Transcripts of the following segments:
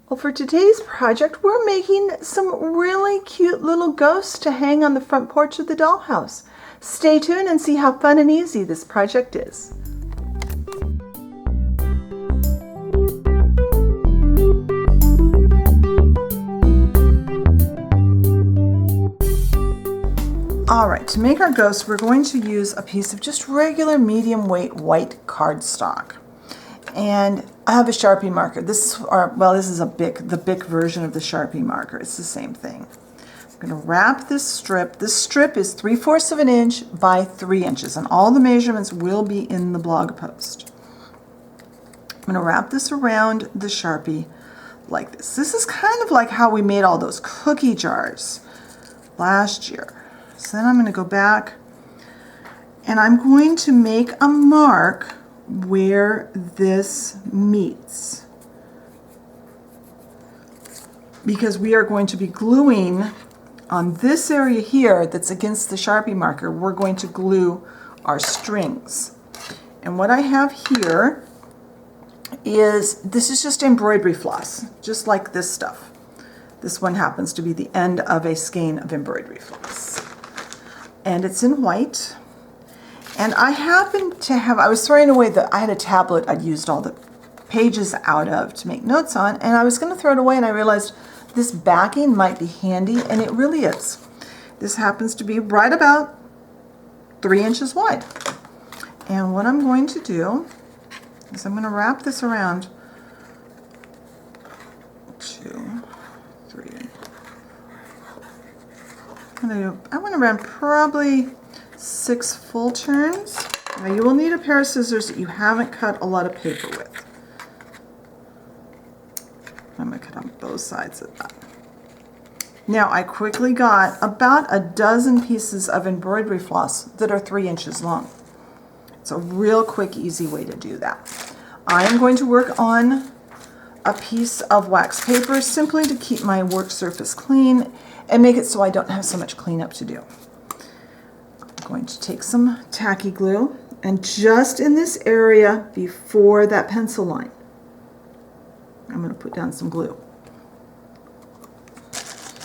Well, for today's project, we're making some really cute little ghosts to hang on the front porch of the dollhouse. Stay tuned and see how fun and easy this project is. Alright, to make our ghost, we're going to use a piece of just regular medium weight white cardstock. And I have a Sharpie marker. This is the Bic version of the Sharpie marker. It's the same thing. I'm going to wrap this strip. This strip is 3/4 of an inch by 3 inches, and all the measurements will be in the blog post. I'm going to wrap this around the Sharpie like this. This is kind of like how we made all those cookie jars last year. So then I'm going to go back and I'm going to make a mark where this meets, because we are going to be gluing on this area here that's against the Sharpie marker. We're going to glue our strings, and what I have here is just embroidery floss, just like this stuff. This one happens to be the end of a skein of embroidery floss, and it's in white. And I happened to have, I was throwing away I had a tablet I'd used all the pages out of to make notes on, and I was going to throw it away, and I realized this backing might be handy, and it really is. This happens to be right about 3 inches wide. And what I'm going to do is I'm going to wrap this around 2, 3. I want to run probably 6 full turns. Now you will need a pair of scissors that you haven't cut a lot of paper with. I'm going to cut on both sides of that. Now I quickly got about a dozen pieces of embroidery floss that are 3 inches long. It's a real quick, easy way to do that. I am going to work on a piece of wax paper simply to keep my work surface clean and make it so I don't have so much cleanup to do. I'm going to take some tacky glue, and just in this area before that pencil line, I'm going to put down some glue.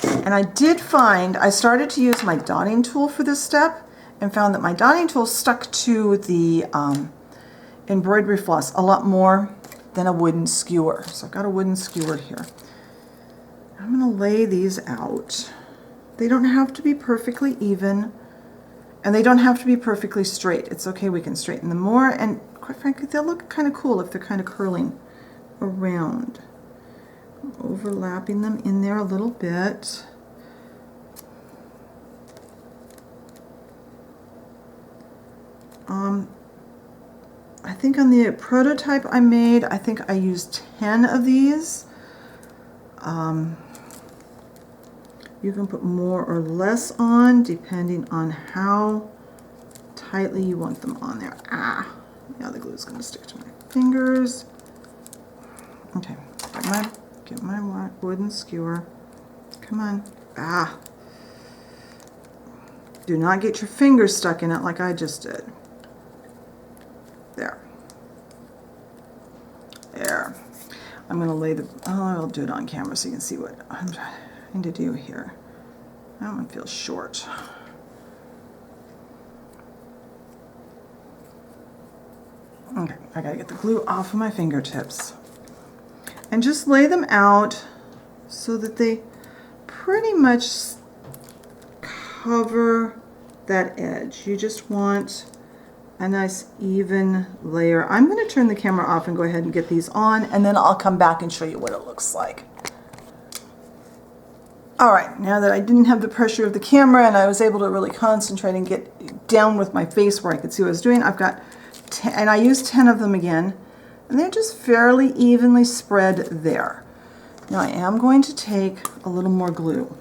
And I did find, I started to use my dotting tool for this step and found that my dotting tool stuck to the embroidery floss a lot more than a wooden skewer. So I've got a wooden skewer here. I'm going to lay these out. They don't have to be perfectly even, and they don't have to be perfectly straight. It's okay, we can straighten them more, and quite frankly, they'll look kind of cool if they're kind of curling around. I'm overlapping them in there a little bit. I think on the prototype I made, I think I used 10 of these. You can put more or less on depending on how tightly you want them on there. Now the glue is going to stick to my fingers. Okay, get my wooden skewer. Come on. Do not get your fingers stuck in it like I just did. There. I'm going to lay I'll do it on camera so you can see what I'm trying to do here. That one feels short. Okay, I got to get the glue off of my fingertips. And just lay them out so that they pretty much cover that edge. You just want a nice even layer. I'm going to turn the camera off and go ahead and get these on, and then I'll come back and show you what it looks like. Alright, now that I didn't have the pressure of the camera and I was able to really concentrate and get down with my face where I could see what I was doing, I've got 10, and I used 10 of them again, and they're just fairly evenly spread there. Now I am going to take a little more glue.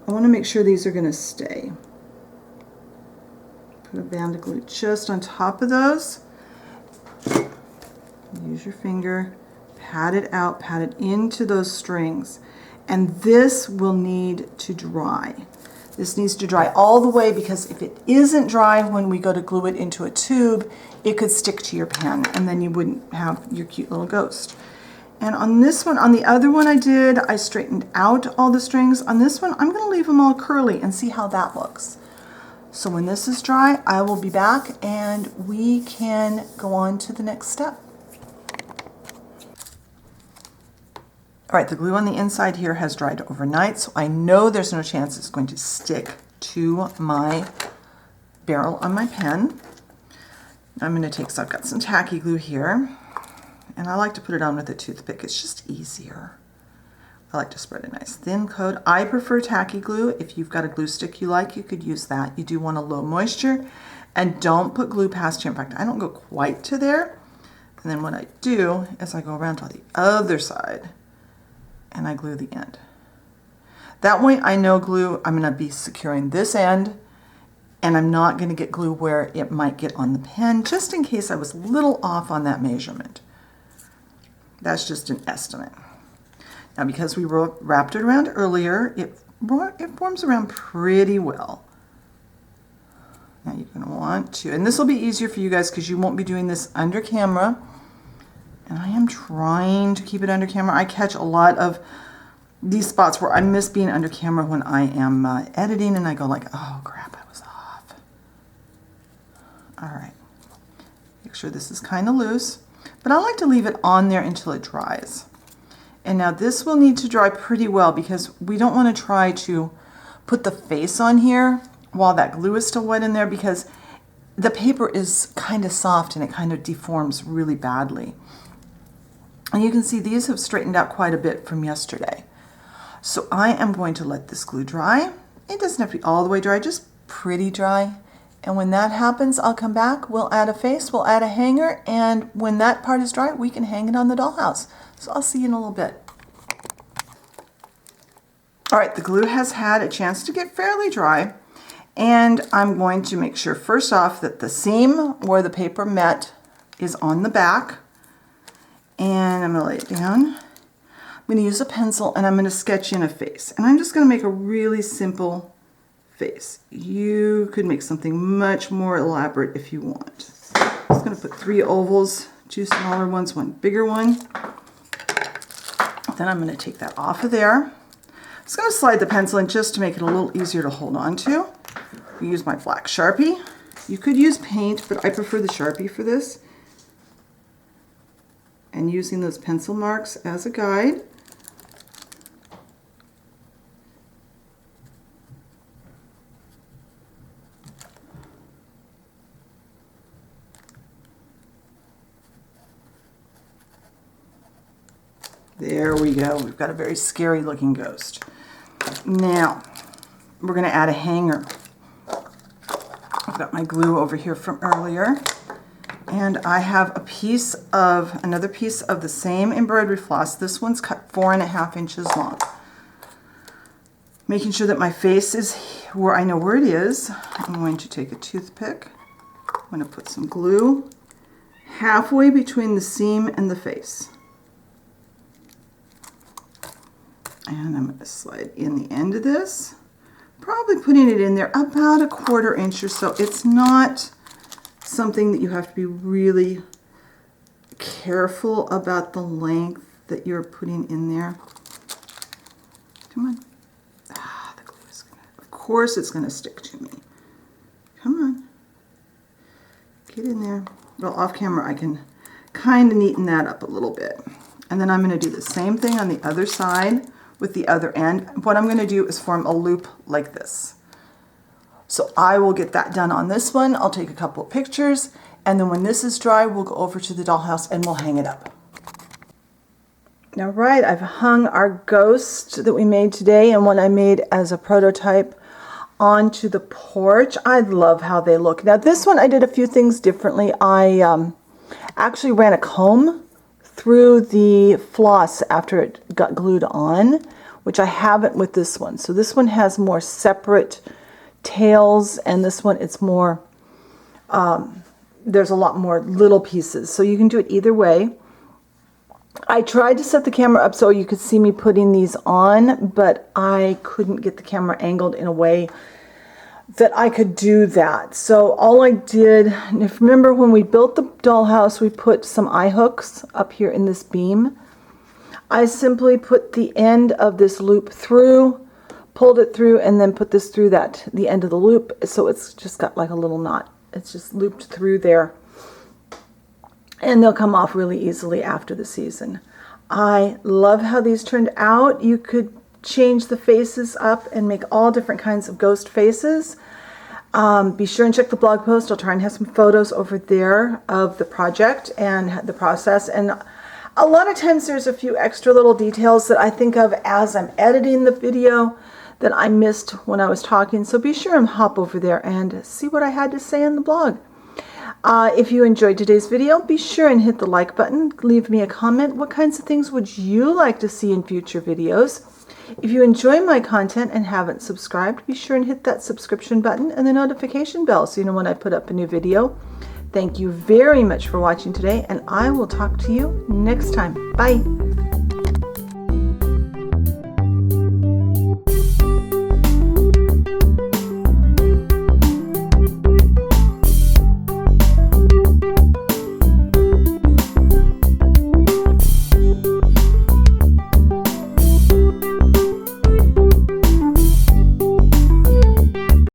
I want to make sure these are going to stay. Put a band of glue just on top of those. Use your finger, pat it out, pat it into those strings. And this will need to dry. This needs to dry all the way, because if it isn't dry when we go to glue it into a tube, it could stick to your pen, and then you wouldn't have your cute little ghost. And on this one, on the other one I straightened out all the strings. On this one, I'm gonna leave them all curly and see how that looks. So when this is dry, I will be back and we can go on to the next step. All right, the glue on the inside here has dried overnight, so I know there's no chance it's going to stick to my barrel on my pen. I'm gonna take, so I've got some tacky glue here, and I like to put it on with a toothpick. It's just easier. I like to spread a nice thin coat. I prefer tacky glue. If you've got a glue stick you like, you could use that. You do want a low moisture, and don't put glue past here. In fact, I don't go quite to there. And then what I do is I go around to the other side and I glue the end. That way I know glue, I'm gonna be securing this end, and I'm not gonna get glue where it might get on the pen, just in case I was a little off on that measurement. That's just an estimate. Now, because we wrapped it around earlier, it forms around pretty well. Now you're gonna want to, and this will be easier for you guys because you won't be doing this under camera. And I am trying to keep it under camera. I catch a lot of these spots where I miss being under camera when I am editing, and I go like, oh crap, I was off. All right, make sure this is kind of loose, but I like to leave it on there until it dries. And now this will need to dry pretty well because we don't want to try to put the face on here while that glue is still wet in there, because the paper is kind of soft and it kind of deforms really badly. And you can see these have straightened out quite a bit from yesterday. So I am going to let this glue dry. It doesn't have to be all the way dry, just pretty dry. And when that happens, I'll come back, we'll add a face, we'll add a hanger, and when that part is dry, we can hang it on the dollhouse. So I'll see you in a little bit. All right, the glue has had a chance to get fairly dry, and I'm going to make sure first off that the seam where the paper met is on the back. And I'm going to lay it down. I'm going to use a pencil and I'm going to sketch in a face. And I'm just going to make a really simple face. You could make something much more elaborate if you want. I'm just going to put 3 ovals, 2 smaller ones, 1 bigger one. Then I'm going to take that off of there. I'm just going to slide the pencil in just to make it a little easier to hold on to. I use my black Sharpie. You could use paint, but I prefer the Sharpie for this. And using those pencil marks as a guide. There we go. We've got a very scary looking ghost. Now, we're going to add a hanger. I've got my glue over here from earlier. And I have another piece of the same embroidery floss. This one's cut 4.5 inches long. Making sure that my face is where I know where it is, I'm going to take a toothpick. I'm going to put some glue halfway between the seam and the face. And I'm going to slide in the end of this, probably putting it in there about 1/4 inch or so. It's not something that you have to be really careful about the length that you're putting in there. Come on. Ah, the glue is gonna, of course it's gonna stick to me. Come on. Get in there. Well, off camera I can kind of neaten that up a little bit. And then I'm gonna do the same thing on the other side with the other end. What I'm gonna do is form a loop like this. So I will get that done on this one. I'll take a couple of pictures, and then when this is dry, we'll go over to the dollhouse and we'll hang it up. Now, right, I've hung our ghost that we made today and one I made as a prototype onto the porch. I love how they look. Now, this one I did a few things differently. I actually ran a comb through the floss after it got glued on, which I haven't with this one. So this one has more separate tails, and this one it's more there's a lot more little pieces, so you can do it either way. I tried to set the camera up so you could see me putting these on, but I couldn't get the camera angled in a way that I could do that. So all I did, and remember when we built the dollhouse, we put some eye hooks up here in this beam. I simply put the end of this loop through, pulled it through, and then put this through the end of the loop, so it's just got like a little knot. It's just looped through there. And they'll come off really easily after the season. I love how these turned out. You could change the faces up and make all different kinds of ghost faces. Be sure and check the blog post. I'll try and have some photos over there of the project and the process. And a lot of times there's a few extra little details that I think of as I'm editing the video that I missed when I was talking. So be sure and hop over there and see what I had to say in the blog. If you enjoyed today's video, be sure and hit the like button. Leave me a comment. What kinds of things would you like to see in future videos? If you enjoy my content and haven't subscribed, be sure and hit that subscription button and the notification bell so you know when I put up a new video. Thank you very much for watching today, and I will talk to you next time. Bye.